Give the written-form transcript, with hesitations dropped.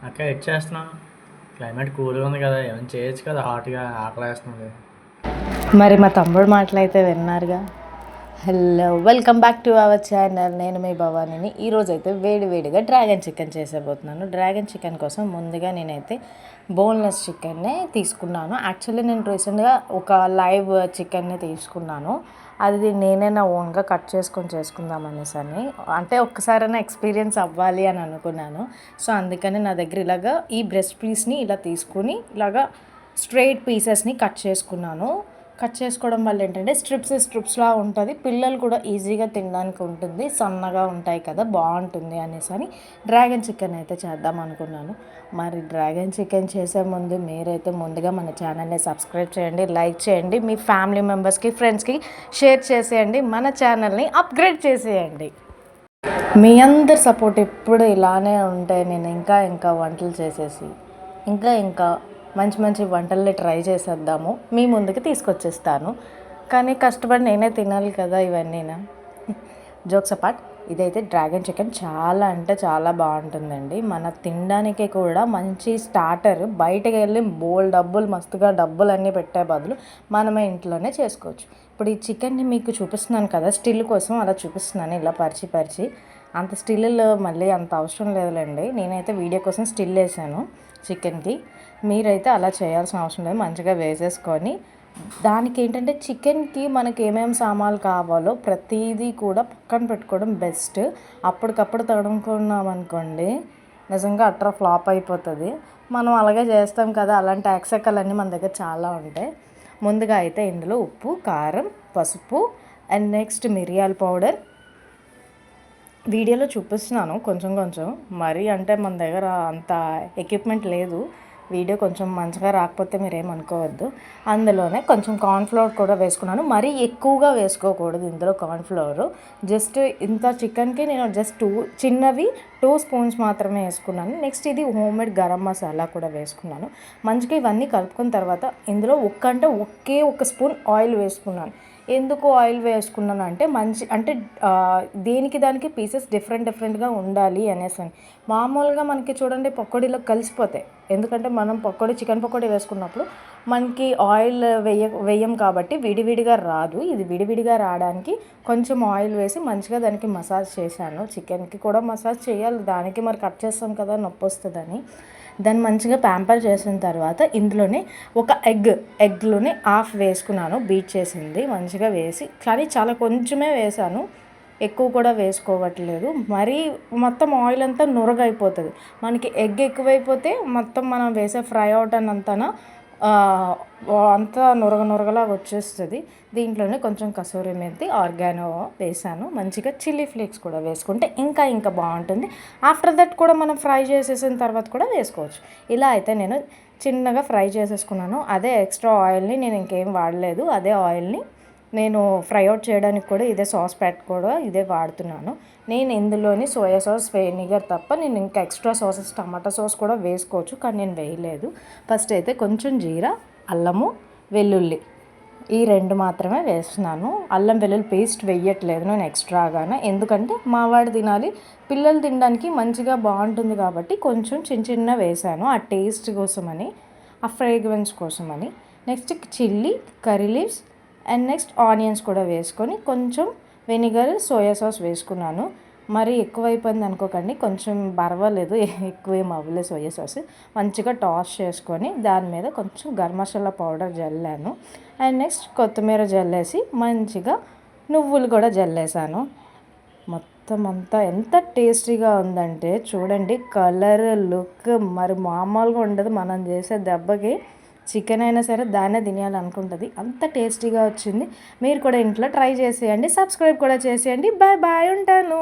అక్క ఇచ్చేస్తున్నాం. క్లైమేట్ కూల్గా ఉంది కదా, ఏమైనా చేయొచ్చు కదా, హాట్గా ఆకలేస్తుంది. మరి మా తమ్ముడు మాటలు అయితే విన్నారుగా. Hello, welcome back to our channel. నేను మీ భవానీని. ఈరోజు అయితే వేడివేడిగా డ్రాగన్ చికెన్ చేసేబోతున్నాను. డ్రాగన్ చికెన్ కోసం ముందుగా నేనైతే బోన్లెస్ చికెన్నే తీసుకున్నాను. యాక్చువల్లీ నేను రీసెంట్గా ఒక లైవ్ చికెన్ని తీసుకున్నాను. అది నేనే నా ఓన్గా కట్ చేసుకుందాం అనేసి అంటే ఒక్కసారైనా ఎక్స్పీరియన్స్ అవ్వాలి అని అనుకున్నాను. సో అందుకని నా దగ్గర ఇలాగా ఈ బ్రెస్ట్ పీస్ని ఇలా తీసుకుని ఇలాగా స్ట్రైట్ పీసెస్ని కట్ చేసుకున్నాను. కట్ చేసుకోవడం వల్ల ఏంటంటే స్ట్రిప్స్లా ఉంటుంది, పిల్లలు కూడా ఈజీగా తినడానికి ఉంటుంది, సన్నగా ఉంటాయి కదా, బాగుంటుంది అనేసి డ్రాగన్ చికెన్ అయితే చేద్దాం అనుకున్నాను. మరి డ్రాగన్ చికెన్ చేసే ముందు మీరైతే ముందుగా మన ఛానల్ని సబ్స్క్రైబ్ చేయండి, లైక్ చేయండి, మీ ఫ్యామిలీ మెంబర్స్కి ఫ్రెండ్స్కి షేర్ చేసేయండి, మన ఛానల్ని అప్గ్రేడ్ చేసేయండి. మీ అందరి సపోర్ట్ ఎప్పుడు ఇలానే ఉంటే నేను ఇంకా వంటలు చేసేసి ఇంకా మంచి మంచి వంటల్ని ట్రై చేసేద్దాము, మీ ముందుకు తీసుకొచ్చేస్తాను. కానీ కష్టపడి నేనే తినాలి కదా ఇవన్నీనా. జోక్స్ అపార్ట్, ఇదైతే డ్రాగన్ చికెన్ చాలా అంటే చాలా బాగుంటుందండి. మన తినడానికి కూడా మంచి స్టార్టర్. బయటకు వెళ్ళి మస్తుగా డబ్బులు అన్నీ పెట్టే బదులు మనమే ఇంట్లోనే చేసుకోవచ్చు. ఇప్పుడు ఈ చికెన్ని మీకు చూపిస్తున్నాను కదా, స్టిల్ కోసం అలా చూపిస్తున్నాను, ఇలా పరిచి అంత స్టిల్లో మళ్ళీ అంత అవసరం లేదులేండి. నేనైతే వీడియో కోసం స్టిల్ వేసాను చికెన్కి. మీరైతే అలా చేయాల్సిన అవసరం లేదు. మంచిగా వేసేసుకొని దానికి ఏంటంటే చికెన్కి మనకి ఏమేమి సామాన్లు కావాలో ప్రతిదీ కూడా పక్కన పెట్టుకోవడం బెస్ట్. అప్పటికప్పుడు తడుముకున్నాం అనుకోండి, నిజంగా అట్రా ఫ్లాప్ అయిపోతుంది. మనం అలాగే చేస్తాం కదా, అలాంటి యాక్సెక్కలన్నీ మన దగ్గర చాలా ఉంటాయి. ముందుగా అయితే ఇందులో ఉప్పు, కారం, పసుపు అండ్ నెక్స్ట్ మిరియాల పౌడర్. వీడియోలో చూపిస్తున్నాను కొంచెం మరి అంటే మన దగ్గర అంత ఎక్విప్మెంట్ లేదు, వీడియో కొంచెం మంచిగా రాకపోతే మీరేమనుకోవద్దు. అందులోనే కొంచెం కార్న్ఫ్లోర్ కూడా వేసుకున్నాను. మరీ ఎక్కువగా వేసుకోకూడదు ఇందులో కార్న్ఫ్లోర్. జస్ట్ ఇంత చికెన్కి నేను జస్ట్ చిన్నవి 2 స్పూన్స్ మాత్రమే వేసుకున్నాను. నెక్స్ట్ ఇది హోమ్మేడ్ గరం మసాలా కూడా వేసుకున్నాను. మంచిగా ఇవన్నీ కలుపుకున్న తర్వాత ఇందులో ఒకే ఒక స్పూన్ ఆయిల్ వేసుకున్నాను. ఎందుకు ఆయిల్ వేసుకున్నాను అంటే దేనికి దానికి పీసెస్ డిఫరెంట్గా ఉండాలి అనేసి. మామూలుగా మనకి చూడండి పకోడీలో కలిసిపోతాయి, ఎందుకంటే మనం చికెన్ పకోడీ వేసుకున్నప్పుడు మనకి ఆయిల్ వేయం కాబట్టి విడివిడిగా రాదు. ఇది విడివిడిగా రావడానికి కొంచెం ఆయిల్ వేసి మంచిగా దానికి మసాజ్ చేశాను. చికెన్కి కూడా మసాజ్ చేయాలి, దానికి మరి కట్ చేస్తాం కదా, నొప్పి వస్తుందని. దాన్ని మంచిగా ప్యాంపర్ చేసిన తర్వాత ఇందులోనే ఒక ఎగ్లోనే హాఫ్ వేసుకున్నాను, బీట్ చేసింది మంచిగా వేసి. కానీ చాలా కొంచెమే వేసాను, ఎక్కువ కూడా వేసుకోవట్లేదు. మరీ మొత్తం ఆయిల్ అంతా నురగైపోతుంది. మనకి ఎగ్ ఎక్కువైపోతే మొత్తం మనం వేసే ఫ్రై అవుట్ అంతా అంతా నురగలాగా వచ్చేస్తుంది. దీంట్లోనే కొంచెం కసూరి మెంతి, ఆర్గానో వేసాను. మంచిగా చిల్లీ ఫ్లేక్స్ కూడా వేసుకుంటే ఇంకా బాగుంటుంది. ఆఫ్టర్ దట్ కూడా మనం ఫ్రై చేసేసిన తర్వాత కూడా వేసుకోవచ్చు. ఇలా అయితే నేను చిన్నగా ఫ్రై చేసేసుకున్నాను. అదే ఎక్స్ట్రా ఆయిల్ని నేను ఇంకేం వాడలేదు. అదే ఆయిల్ని నేను ఫ్రై అవుట్ చేయడానికి కూడా ఇదే సాస్ ప్యాక్ కూడా ఇదే వాడుతున్నాను. నేను ఇందులోని సోయా సాస్, వెనిగర్ తప్ప నేను ఇంకా ఎక్స్ట్రా సాసెస్ టమాటా సాస్ కూడా వేసుకోవచ్చు, కానీ నేను వేయలేదు. ఫస్ట్ అయితే కొంచెం జీరా, అల్లము, వెల్లుల్లి ఈ 2 మాత్రమే వేస్తున్నాను. అల్లం వెల్లుల్లి పేస్ట్ వేయట్లేదు నేను ఎక్స్ట్రాగానే, ఎందుకంటే మావాడు తినాలి, పిల్లలు తినడానికి మంచిగా బాగుంటుంది కాబట్టి కొంచెం చిన్న వేసాను, ఆ టేస్ట్ కోసమని, ఆ ఫ్రేగ్రెన్స్ కోసమని. Next chilli, curry leaves and next onions కూడా వేసుకొని కొంచెం వెనిగర్, సోయా సాస్ వేసుకున్నాను. మరి ఎక్కువైపోయింది అనుకోకండి, కొంచెం పర్వాలేదు, ఎక్కువేం అవ్వలేదు సోయా సాస్. మంచిగా టాస్ చేసుకొని దాని మీద కొంచెం గరం మసాలా పౌడర్ జల్లాను. అండ్ నెక్స్ట్ కొత్తిమీర జల్లేసి మంచిగా నువ్వులు కూడా జల్లేసాను. మొత్తం అంతా ఎంత టేస్టీగా ఉందంటే చూడండి, కలర్, లుక్ మరి మామూలుగా ఉండదు. మనం చేసే దెబ్బకి చికెన్ అయినా సరే దాన్నే తినేయాలనుకుంటుంది, అంత టేస్టీగా వచ్చింది. మీరు కూడా ఇంట్లో ట్రై చేసేయండి, సబ్స్క్రైబ్ కూడా చేసేయండి. బాయ్ ఉంటాను.